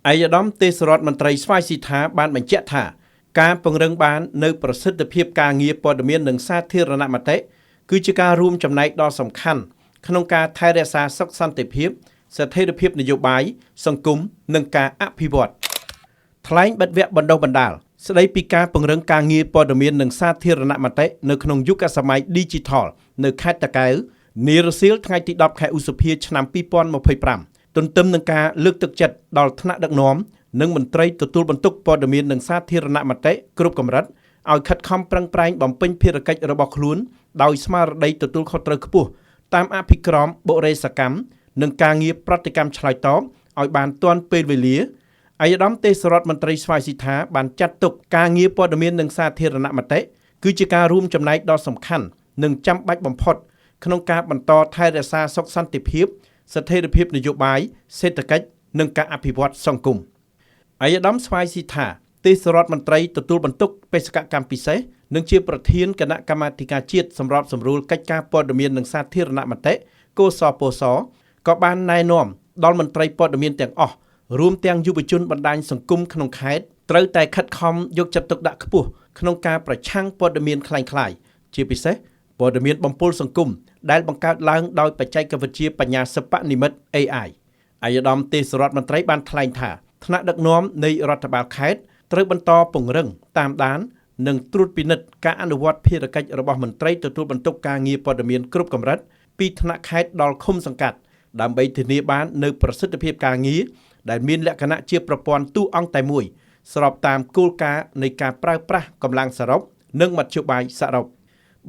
ឯកឧត្តមទេសរដ្ឋមន្ត្រីស្វាយស៊ីថាបានបញ្ជាក់ថាការពង្រឹងបាននៅប្រសិទ្ធភាពការងារព័ត៌មាននិងសាធារណមតិគឺជាការរួមចំណែកដ៏សំខាន់ក្នុងការថែរក្សាសុខសន្តិភាពស្ថិរភាពនយោបាយសង្គមនិងការអភិវឌ្ឍថ្លែងបិទវគ្គបណ្ដុះបណ្ដាលស្ដីពីការពង្រឹងការងារព័ត៌មាននិងសាធារណមតិនៅក្នុងយុគសម័យ Digital នៅខេត្តតាកែវនារសៀលថ្ងៃទី10ខែឧសភាឆ្នាំ2025ទន្ទឹមនឹងការលើកទឹកចិត្តដល់ថ្នាក់ដឹកនាំនិងមន្ត្រីទទួលបន្ទុកព័ត៌មាននិងសាធារណមតិគ្រប់កម្រិតឲ្យខិតខំប្រឹងប្រែងបំពេញភារកិច្ចរបស់ខ្លួនដោយស្មារតីទទួលខុសត្រូវខ្ពស់តាមអភិក្រមបុរេសកម្មនិងការងារប្រតិកម្មឆ្លើយតបឲ្យបានទាន់ពេលវេលាឯកឧត្តមទេសរដ្ឋមន្ត្រីស្វាយស៊ីថាបានចាត់ទុកការងារព័ត៌មាននិងសាធារណមតិគឺជាការរួមចំណែកដ៏សំខាន់និងចាំបាច់បំផុតក្នុងការបន្តថែរក្សាសុខសន្តិភាពស្ថិរភាពនយោបាយសេដ្ឋកិច្ចនិងការអភិវឌ្ឍសង្គមឯកឧត្តមស្វាយស៊ីថាទេសរដ្ឋមន្ត្រីទទួលបន្ទុកបេសកកម្មពិសេសនិងជាប្រធានគណៈកម្មាធិការជាតិសម្របសម្រួលកិច្ចការព័ត៌មាននិងសាធារណមតិកសពសក៏បានណែនាំដល់មន្ត្រីព័ត៌មានទាំងអស់រួមទាំងយុវជនបណ្ដាញសង្គមក្នុងខេត្តត្រូវតែខិតខំយកចិត្តទុកដាក់ខ្ពស់ក្នុងការប្រឆាំងព័ត៌មានคล้ายៗជាពិសេសព័ត៌មានបំពុលសង្គមដែលបង្កើតឡើងដោយបច្ចេកវិទ្យាបញ្ញាសិប្បនិម្មិត AI ឯកឧត្តមទេសរដ្ឋមន្ត្រីបានថ្លែងថាថ្នាក់ដឹកនាំនៃរដ្ឋបាលខេត្តត្រូវបន្តពង្រឹងតាមដាននិងត្រួតពិនិត្យការអនុវត្តភារកិច្ចរបស់មន្ត្រីទទួលបន្ទុកការងារព័ត៌មានគ្រប់កម្រិតពីថ្នាក់ខេត្តដល់ឃុំសង្កាត់ដើម្បីធានាបាននូវប្រសិទ្ធភាពការងារដែលមានលក្ខណៈជាប្រព័ន្ធទូអង្គតែមួយស្របតាមគោលការណ៍នៃការប្រើប្រាស់កម្លាំងសរុបនិងមធ្យោបាយសរុប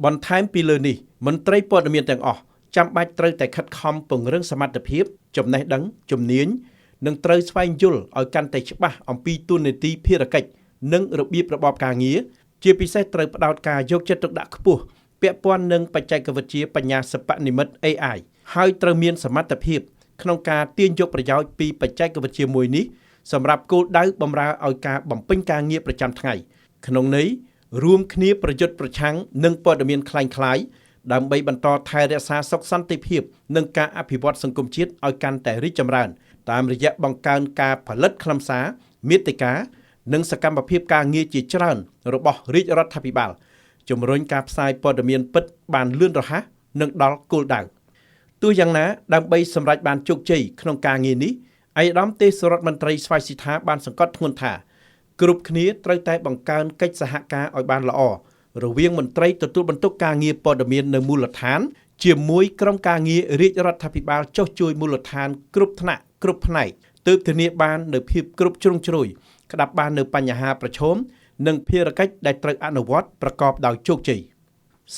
បន្ថែមពីលើនេះមន្ត្រីព័ត៌មានទាំងអស់ចាំបាច់ត្រូវតែខិតខំពង្រឹងសមត្ថភាពចំណេះដឹងជំនាញនិងត្រូវស្វែងយល់ឲ្យកាន់តែច្បាស់អំពីទូនាទីភារកិច្ចនិងរបៀបរបបការងារជាពិសេសត្រូវផ្ដោតការយកចិត្តទុកដាក់ខ្ពស់ពាក់ព័ន្ធនឹងបច្ចេកវិទ្យាបញ្ញាសិប្បនិម្មិត AI ហើយត្រូវមានសមត្ថភាពក្នុងការទាញយកប្រយោជន៍ពីបច្ចេកវិទ្យាមួយនេះសម្រាប់គោលដៅបម្រើឲ្យការបំពេញការងារប្រចាំថ្ងៃក្នុងន័យរួមគ្នាប្រយុទ្ធប្រឆាំងនឹងព័ត៌មានคล้ายៗដើម្បីបន្តថែរក្សាសុខសន្តិភាពនិងការអភិវឌ្ឍសង្គមជាតិឲ្យកាន់តែរីកចម្រើនតាមរយៈបង្កើនការផលិតខ្លឹមសារមាតិកានិងសកម្មភាពការងារជាច្រើនរបស់រាជរដ្ឋាភិបាលជំរុញការផ្សាយព័ត៌មានពិតបានលឿនរហ័សនិងដល់គោលដៅទោះយ៉ាងណាដើម្បីសម្រេចបានជោគជ័យក្នុងការងារនេះឯកឧត្តមទេសរដ្ឋមន្ត្រីស្វាយស៊ីថាបានសង្កត់ធ្ងន់ថាគ្រប់គ្នាត្រូវតែបង្កើនកិច្ចសហការឲ្យបានល្អរវាងមន្ត្រីទទួលបន្ទុកការងារព័ត៌មាននៅមូលដ្ឋានជាមួយក្រុមការងាររាជរដ្ឋាភិបាលចុះជួយមូលដ្ឋានគ្រប់ថ្នាក់គ្រប់ផ្នែកទើបធានាបាននូវភាពគ្រប់ជ្រុងជ្រោយក្តាប់បាននូវបញ្ហាប្រឈមនិងភារកិច្ចដែលត្រូវអនុវត្តប្រកបដោយជោគជ័យ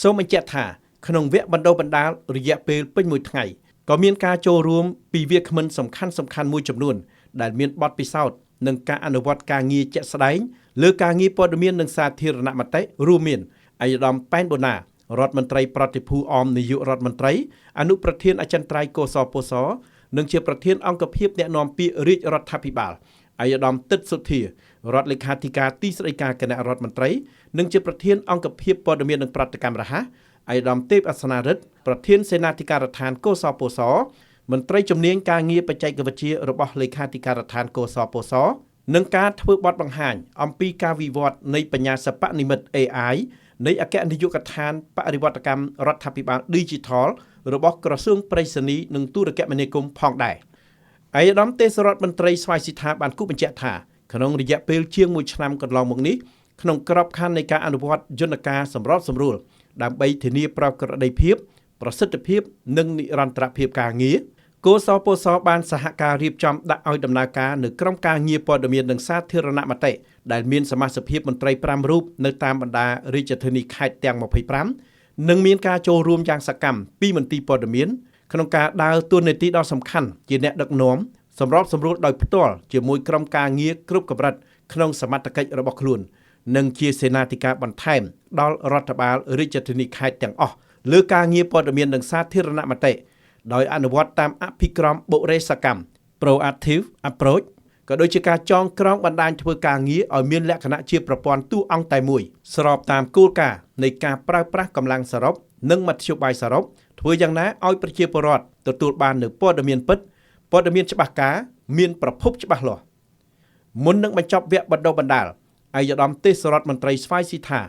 សូមបញ្ជាក់ថាក្នុងវគ្គបណ្ដុះបណ្ដាលរយៈពេលពេញមួយថ្ងៃក៏មានការចូលរួមពីវាគ្មិនសំខាន់មួយចំនួនដែលមានបទពិសោធន៍និងការអនុវត្តការងារជាក់ស្ដែងលើការងារព័ត៌មាននិងសាធារណមតិរួមមានឯកឧត្តមប៉ែនបូណារដ្ឋមន្ត្រីប្រតិភូអមនាយករដ្ឋមន្ត្រីអនុប្រធានអចិន្ត្រៃយ៍កសពសនិងជាប្រធានអង្គភិបអ្នកនាំពាក្យរាជរដ្ឋាភិបាលឯកឧត្តមទិតសុធារដ្ឋលេខាធិការទីស្តីការគណៈរដ្ឋមន្ត្រីនិងជាប្រធានអង្គភិបព័ត៌មាននិងប្រតិកម្មរហ័សឯកឧត្តមទេពអសនារិទ្ធប្រធានសេនាធិការដ្ឋានកសពសមន្ត្រីជំនាញការងារបច្ចេកវិទ្យារបស់លេខាធិការដ្ឋានកសពសនិងការធ្វើបទបង្ហាញអំពីការវិវត្តនៃបញ្ញាសិប្បនិម្មិត AI នៃអគ្គនាយកដ្ឋានបរិវត្តកម្មរដ្ឋាភិបាល Digital របស់ក្រសួងប្រៃសណីនិងទូរគមនាគមន៍ផងដែរឯកឧត្តមទេសរដ្ឋមន្ត្រីស្វាយស៊ីថាបានគូបញ្ជាក់ថាក្នុងរយៈពេលជាង1ឆ្នាំកន្លងមកនេះក្នុងក្របខ័ណ្ឌនៃការអនុវត្តយន្តការសម្របសម្រួលដើម្បីធានាប្រក្រតីភាពប្រសិទ្ធភាពនិងនិរន្តរភាពការងារកសពសបានសហការរៀបចំដាក់ឲ្យដំណើរការនៅក្រុមការងារព័ត៌មាននិងសាធារណមតិដែលមានសមាជិកមន្ត្រី5រូបនៅតាមបណ្ដារាជធានីខេត្តទាំង25និងមានការចូលរួមយ៉ាងសកម្មពីមន្ទីរព័ត៌មានក្នុងការដើរតួនាទីដ៏សំខាន់ជាអ្នកដឹកនាំសម្របសម្រួលដោយផ្ទាល់ជាមួយក្រុមការងារគ្រប់កម្រិតក្នុងសមត្ថកិច្ចរបស់ខ្លួននិងជាសេនាធិការបន្ថែមដល់រដ្ឋបាលរាជធានីខេត្តទាំងអស់លើការងារព័ត៌មាននិងសាធារណមតិដោយអនុវត្តតាមអភិក្រមបុរេសកម្ម Proactive Approach ក៏ដូចជាការចងក្រងបណ្ដាញធ្វើការងារឲ្យមានលក្ខណៈជាប្រព័ន្ធទូអង្គតែមួយស្របតាមគោលការណ៍នៃការប្រើប្រាស់កម្លាំងសរុបនិងមធ្យោបាយសរុបធ្វើយ៉ាងណាឲ្យប្រជាពលរដ្ឋទទួលបាននូវព័ត៌មានពិតព័ត៌មានច្បាស់ការមានប្រភពច្បាស់លាស់ មុននឹងបញ្ចប់វគ្គបណ្ដុះបណ្ដាលអាយដាមទេសរដ្ឋមន្ត្រីស្វាយស៊ីថា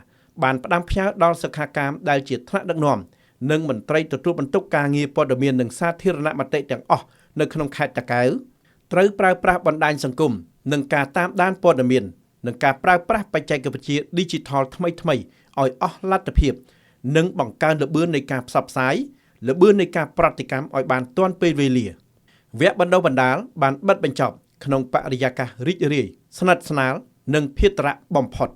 បានផ្ដាំផ្ញើដល់សិក្ខាកាមដែលជាថ្នាក់ដឹកនាំនិងមន្ត្រីទទួលបន្ទុកការងារព័ត៌មាននិងសាធារណមតិទាំងអស់នៅក្នុងខេត្តតាកែវត្រូវប្រើប្រាស់បណ្ដាញសង្គមនិងការតាមដានព័ត៌មាននិងការប្រើប្រាស់បច្ចេកវិទ្យា Digital ថ្មីៗឲ្យអស់លទ្ធភាពនិងបង្កើនល្បឿននៃការផ្សព្វផ្សាយល្បឿននៃការប្រតិកម្មឲ្យបានទាន់ពេលវេលាវគ្គបណ្ដុះបណ្ដាលបានបិទបញ្ចប់ក្នុងបរិយាកាសរីករាយស្និទ្ធស្នាលនិងភេរ្យបំផុត